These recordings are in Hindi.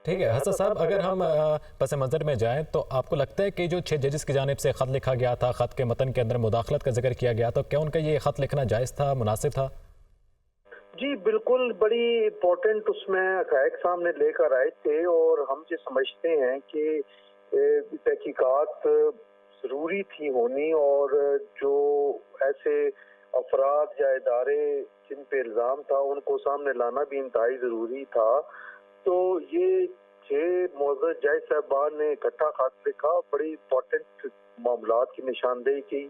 ठीक है हसन साहब, अगर हम पस मंज़र में जाएं तो आपको लगता है कि जो 6 जजेस की जानिब से ख़त लिखा गया था, ख़त के मतन के अंदर मुदाखलत का जिक्र किया गया, तो क्या उनका ये ख़त लिखना जायज़ था, मुनासिब था? जी बिल्कुल, बड़ी इम्पोर्टेंट उसमें हक़ाइक़ सामने लेकर आए थे और हम जो समझते हैं कि तहकीकात ज़रूरी थी होनी, और जो ऐसे अफराद या इदारे जिन पे इल्ज़ाम था उनको सामने लाना भी इंतहाई ज़रूरी था। तो ये 6 मुअज़्ज़ज़ जज साहिबान ने इकट्ठा ख़त लिखा, बड़ी इम्पोर्टेंट मामलात की निशानदेही की,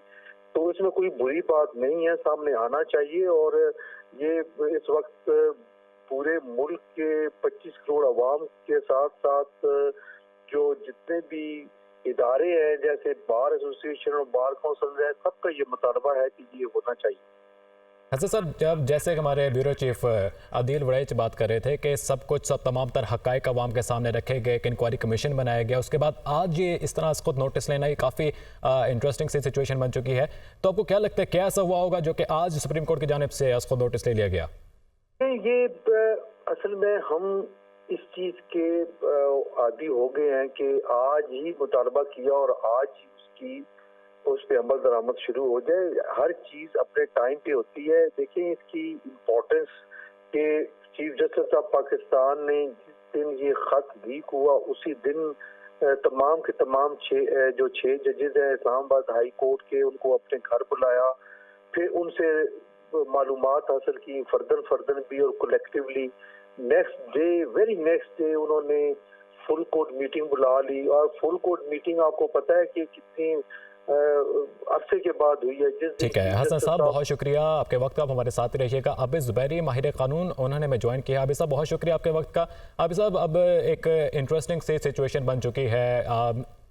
तो इसमें कोई बुरी बात नहीं है, सामने आना चाहिए। और ये इस वक्त पूरे मुल्क के 25 करोड़ अवाम के साथ साथ जो जितने भी इदारे हैं जैसे बार एसोसिएशन और बार काउंसिल है, सबका ये मुतालबा है कि ये होना चाहिए। हसन साहब, जब जैसे हमारे ब्यूरो चीफ आदिल वड़ैच बात कर रहे थे कि सब तमाम तर हक़ाइक़ अवाम के सामने रखे गए, एक इंक्वायरी कमीशन बनाया गया, उसके बाद आज ये इस तरह इसको नोटिस लेना, ये काफ़ी इंटरेस्टिंग सी सिचुएशन बन चुकी है। तो आपको क्या लगता है, क्या ऐसा हुआ होगा जो कि आज सुप्रीम कोर्ट की जानिब से इसको नोटिस ले लिया गया? ये असल में हम इस चीज़ के आदी हो गए हैं कि आज ही मुतालबा किया और आज ही उसकी उस पे अमल दरामद शुरू हो जाए। हर चीज़ अपने टाइम पे होती है। देखिए इसकी इम्पोर्टेंस के चीफ जस्टिस ऑफ पाकिस्तान ने जिस दिन ये खत लीक हुआ उसी दिन तमाम के तमाम जो 6 जजेस हैं इस्लामाबाद हाई कोर्ट के, उनको अपने घर बुलाया, फिर उनसे मालूमात हासिल की फर्दन फर्दन भी और collectively. Next day, very next day उन्होंने फुल कोर्ट मीटिंग बुला ली, और फुल कोर्ट मीटिंग आपको पता है कि कितनी अरसे के बाद हुई है। जिस दिन ठीक है हसन साहब, बहुत शुक्रिया आपके वक्त का, आप हमारे साथ ही रहिएगा। आबिद ज़ुबैरी माहिर कानून, उन्होंने मैं ज्वाइन किया। आबिद साहब बहुत शुक्रिया आपके वक्त का। आबिद साहब, अब एक इंटरेस्टिंग सी सिचुएशन बन चुकी है।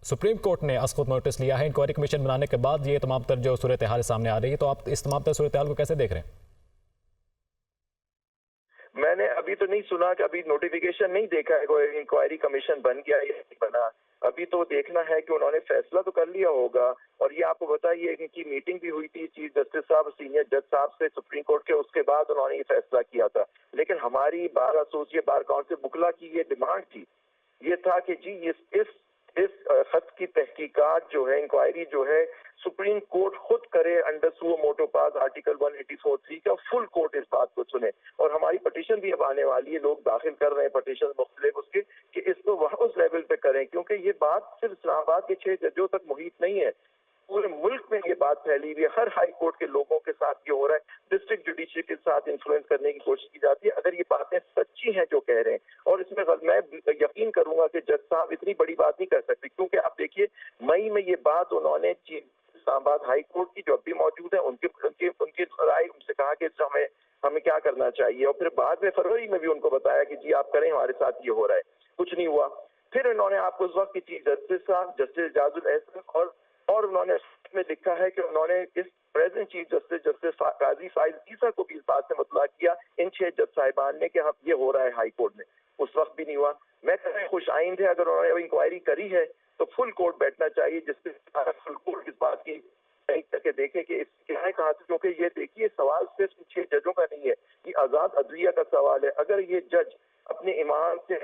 सुप्रीम कोर्ट ने असकुत नोटिस लिया है इंक्वायरी कमीशन बनाने के बाद, ये तमाम तर जो सूरत हाल सामने आ रही है, तो आप इस तमाम तर सूरत हाल को कैसे देख रहे हैं? मैंने अभी तो नहीं सुना कि अभी नोटिफिकेशन नहीं देखा है कोई इंक्वायरी कमीशन बन गया या नहीं बना। अभी तो देखना है कि उन्होंने फैसला तो कर लिया होगा। और ये आपको बताइए इनकी मीटिंग भी हुई थी चीफ जस्टिस साहब सीनियर जज साहब से सुप्रीम कोर्ट के, उसके बाद उन्होंने ये फैसला किया था। लेकिन हमारी बार एसोसिएट बार काउंसिल बुकला की ये डिमांड थी, ये था कि जी इस खत की तहकीकात जो है, इंक्वायरी जो है, सुप्रीम कोर्ट खुद करे अंडर सुओ मोटो पास आर्टिकल 184(3) का, फुल कोर्ट इस बात को सुने। और हमारी पटिशन भी अब आने वाली है, लोग दाखिल कर रहे हैं पटिशन मुख्तलिफ उसके, कि इसको वह उस लेवल पे करें, क्योंकि ये बात सिर्फ इस्लामाबाद के 6 जजों तक मुहित नहीं है, पूरे मुल्क में ये बात फैली हुई है। हर हाई कोर्ट के लोगों के साथ ये हो रहा है, डिस्ट्रिक्ट जुडिशरी के साथ इन्फ्लुएंस करने की कोशिश की जाती है। अगर ये बातें सच्ची हैं जो कह रहे हैं, और इसमें मैं यकीन करूंगा कि जज साहब इतनी बड़ी बात नहीं कर सकते, क्योंकि आप देखिए मई में ये बात उन्होंने इस्लामाबाद हाई कोर्ट की जो अभी मौजूद है उनके उनके उनकी राय उनसे कहा कि हमें हमें क्या करना चाहिए, और फिर बाद में फरवरी में भी उनको बताया कि जी आप करें, हमारे साथ ये हो रहा है। कुछ नहीं हुआ। फिर उन्होंने आपको उस वक्त की चीफ जस्टिस साहब जस्टिस एजाजुल एहसन और उन्होंने में लिखा है कि उन्होंने इस प्रेजेंट चीफ जस्टिस काजी फाइज ईसा को भी इस बात से मुतला किया इन 6 जज साहिबान ने कि हम ये हो रहा है हाई कोर्ट में। उस वक्त भी नहीं हुआ। मैं कह रहा हूं खुश आइंद है, अगर उन्होंने इंक्वायरी करी है तो फुल कोर्ट बैठना चाहिए, जिससे फुल कोर्ट इस बात की करके देखे कि क्या है कहाँ से। क्योंकि ये देखिए सवाल सिर्फ 6 जजों का नहीं है, ये आजाद अदलिया का सवाल है। अगर ये जज अपने ईमान से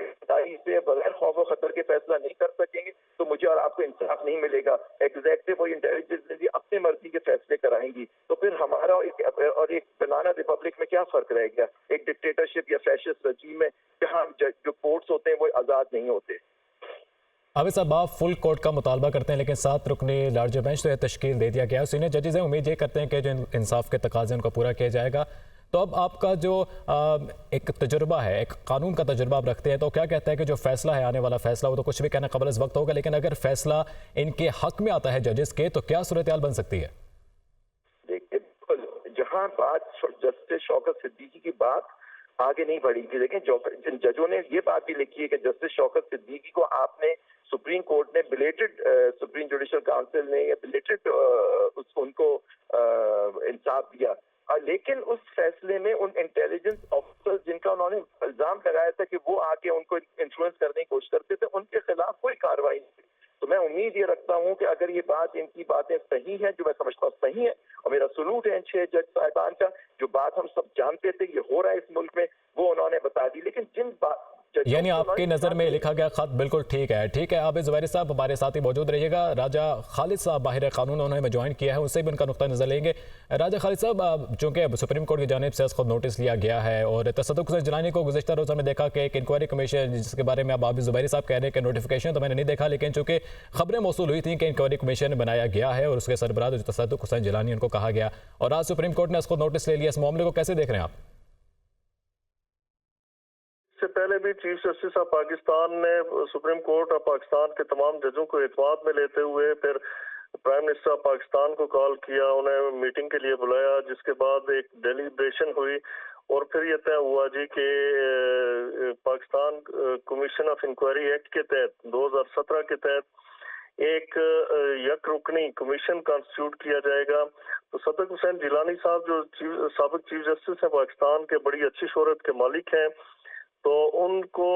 से बगैर खौफ व खतर के फैसला नहीं कर सकेंगे तो मुझे और आपको इंसाफ नहीं मिलेगा। एग्जेक्टिव और इंटेलिजेंस भी अपने मर्जी के फैसले कराएंगी, तो फिर हमारा और एक बनाना रिपब्लिक में क्या फर्क रह गया, एक डिक्टेटरशिप या फैशिस्ट रजीम में जहाँ जो कोर्ट्स होते हैं वो आजाद नहीं होते। आबिद साहब, आप फुल कोर्ट का मुतालबा करते हैं, लेकिन 7 रुकनी लार्जर बेंच तो तश्कील दे दिया गया है। सीनियर जजेस हैं, उम्मीद ये करते हैं कि जो इंसाफ के तकाजे उनको पूरा किया जाएगा। तो अब आपका जो एक तजुर्बा है, एक कानून का तजुर्बा आप रखते हैं, तो क्या कहता है कि जो फैसला है, आने वाला फैसला, वो तो कुछ भी कहना कबल इस वक्त होगा, लेकिन अगर फैसला इनके हक में आता है जजेस के, तो क्या सूरत हाल बन सकती है? देखिए जहां बात जस्टिस शौकत सिद्दीकी की बात आगे नहीं बढ़ी थी, लेकिन जिन जजों ने ये बात भी लिखी है कि जस्टिस शौकत सिद्दीकी को आपने सुप्रीम कोर्ट ने बिलेटेड सुप्रीम जुडिशल काउंसिल ने या बिलेटेड उनको इंसाफ दिया, लेकिन उस फैसले में उन इंटेलिजेंस ऑफिसर्स जिनका उन्होंने इल्जाम लगाया था कि वो आके उनको इन्फ्लुएंस करने की कोशिश करते थे, उनके खिलाफ कोई कार्रवाई नहीं। तो मैं उम्मीद ये रखता हूं कि अगर ये बात इनकी बातें सही है, जो मैं समझता हूँ सही है, और मेरा सलूट है इन 6 जज साहिबान का, जो बात हम सब जानते थे ये हो रहा है इस मुल्क में, वो उन्होंने बता दी। लेकिन जजों यानी को आपकी ना नज़र में लिखा गया खत बिल्कुल ठीक है। ठीक है, आबिद ज़ुबैरी साहब हमारे साथ ही मौजूद रहिएगा। राजा खालिद साहब बाहिर कानून उन्होंने ज्वाइन किया है, उनसे भी उनका नुक्ता नज़र लेंगे। राजा खालिद साहब, चूँकि सुप्रीम कोर्ट की जानिब से खुद नोटिस लिया गया है और तसद्दुक़ हुसैन जिलानी को गुज़िश्ता रोज़ हमने देखा कि एक इंक्वायरी कमीशन, जिसके बारे में अब आबिद ज़ुबैरी साहब कह रहे हैं कि नोटिफिकेशन तो मैंने नहीं देखा, लेकिन चूँकि खबरें मौसूल हुई थी कि इंक्वायरी कमीशन बनाया गया है और उसके सरबराह जो तसद्दुक़ हुसैन जिलानी उनको कहा गया, और आज सुप्रीम कोर्ट ने इसको नोटिस ले लिया। इस मामले को कैसे देख रहे हैं आप? इससे पहले भी चीफ जस्टिस ऑफ पाकिस्तान ने सुप्रीम कोर्ट ऑफ पाकिस्तान के तमाम जजों को एतमाद में लेते हुए फिर प्राइम मिनिस्टर ऑफ पाकिस्तान को कॉल किया, उन्हें मीटिंग के लिए बुलाया, जिसके बाद एक डेलीब्रेशन हुई और फिर यह तय हुआ जी कि Pakistan commission of inquiry act के तहत 2017 के तहत एक यक रुकनी कमीशन कॉन्स्टिट्यूट किया जाएगा। तो सदक हुसैन जिलानी साहब जो साबिक चीफ जस्टिस है पाकिस्तान के, बड़ी अच्छी शोहरत के मालिक हैं, तो उनको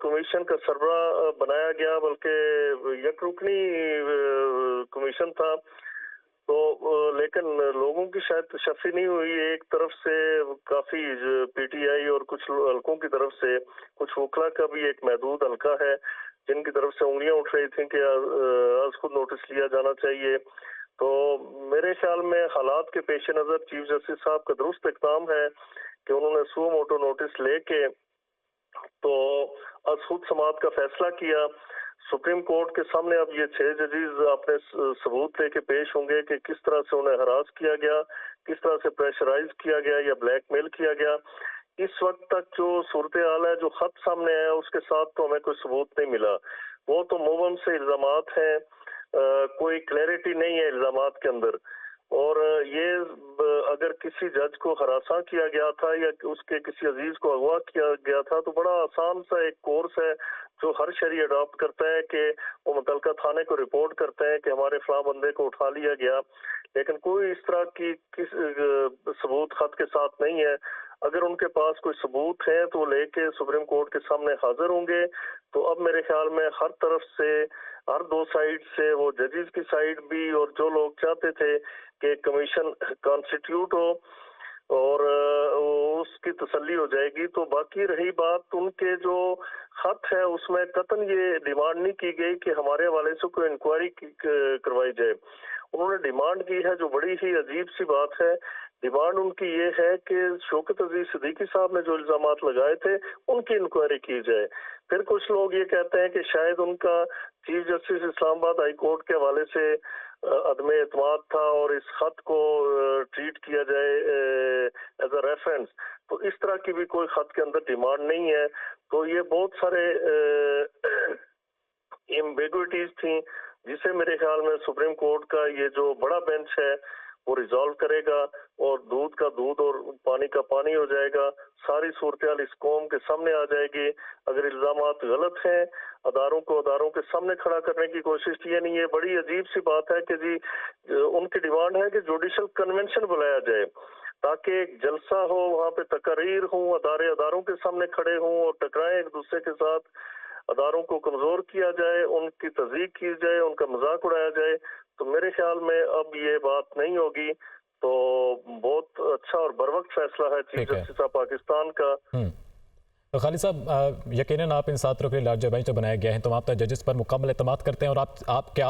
कमीशन का सरबराह बनाया गया, बल्कि यक रुकनी कमीशन था। तो लेकिन लोगों की शायद तशफ़ी नहीं हुई। एक तरफ से काफ़ी पीटीआई और कुछ हल्कों की तरफ से, कुछ वकला का भी एक महदूद हल्का है जिनकी तरफ से उंगलियां उठ रही थी कि आज खुद नोटिस लिया जाना चाहिए। तो मेरे ख्याल में हालात के पेश नज़र चीफ जस्टिस साहब का दुरुस्त इक़दाम है कि उन्होंने सू मोटो नोटिस लेके तो आज खुद समाअत का फैसला किया। सुप्रीम कोर्ट के सामने अब ये 6 जजेस अपने सबूत लेके पेश होंगे कि किस तरह से उन्हें हरास किया गया, किस तरह से प्रेशराइज किया गया या ब्लैकमेल किया गया। इस वक्त तक जो सूरत हाल है, जो खत सामने आया, उसके साथ तो हमें कोई सबूत नहीं मिला। वो तो मुबहम से इल्जामात हैं, कोई क्लैरिटी नहीं है इल्जामात के अंदर। और ये अगर किसी जज को हरासा किया गया था या उसके किसी अजीज को अगवा किया गया था, तो बड़ा आसान सा एक कोर्स है जो हर शहरी अडॉप्ट करता है कि वो मुतलका थाने को रिपोर्ट करते हैं कि हमारे फलां बंदे को उठा लिया गया, लेकिन कोई इस तरह की सबूत खत के साथ नहीं है। अगर उनके पास कोई सबूत है तो लेके सुप्रीम कोर्ट के सामने हाजिर होंगे। तो अब मेरे ख्याल में हर तरफ से, हर दो साइड से, वो जजेस की साइड भी और जो लोग चाहते थे कि कमीशन कॉन्स्टिट्यूट हो और उसकी तसल्ली हो जाएगी। तो बाकी रही बात, उनके जो खत है उसमें कतन ये डिमांड नहीं की गई कि हमारे हवाले से कोई इंक्वायरी करवाई जाए। उन्होंने डिमांड की है, जो बड़ी ही अजीब सी बात है। डिमांड उनकी ये है कि शौकत अजीज सिद्दीकी साहब ने जो इल्जामात लगाए थे उनकी इंक्वायरी की जाए। फिर कुछ लोग ये कहते हैं कि शायद उनका chief justice Islamabad high court के हवाले से अदम एतमाद था और इस खत को ट्रीट किया जाए एज अ रेफरेंस। तो इस तरह की भी कोई खत के अंदर डिमांड नहीं है। तो ये बहुत सारे एम्बिग्विटीज थी, जिसे मेरे ख्याल में सुप्रीम कोर्ट का ये जो बड़ा बेंच है वो रिजॉल्व करेगा और दूध का दूध और पानी का पानी हो जाएगा। सारी सूरत इस कौम के सामने आ जाएगी। अगर इल्जामात गलत हैं, अदारों को अदारों के सामने खड़ा करने की कोशिश की नहीं है। बड़ी अजीब सी बात है कि जी उनकी डिमांड है कि जुडिशल कन्वेंशन बुलाया जाए ताकि एक जलसा हो, वहाँ पे तकरीर हो, अदारों के सामने खड़े हों और टकराएं एक दूसरे के साथ, अदारों को कमजोर किया जाए, उनकी तज़ीक की जाए, उनका मजाक उड़ाया जाए। तो मेरे ख्याल में अब ये बात नहीं होगी। तो बहुत अच्छा और बरवक्त फैसला है चीफ जस्टिस ऑफ पाकिस्तान का। तो खालिद साहब, यकीनन आप इन 7 रुकनी लार्जर बेंच जो बनाया गया है, तो आप जजेस पर मुकम्मल एतमाद करते हैं और आप क्या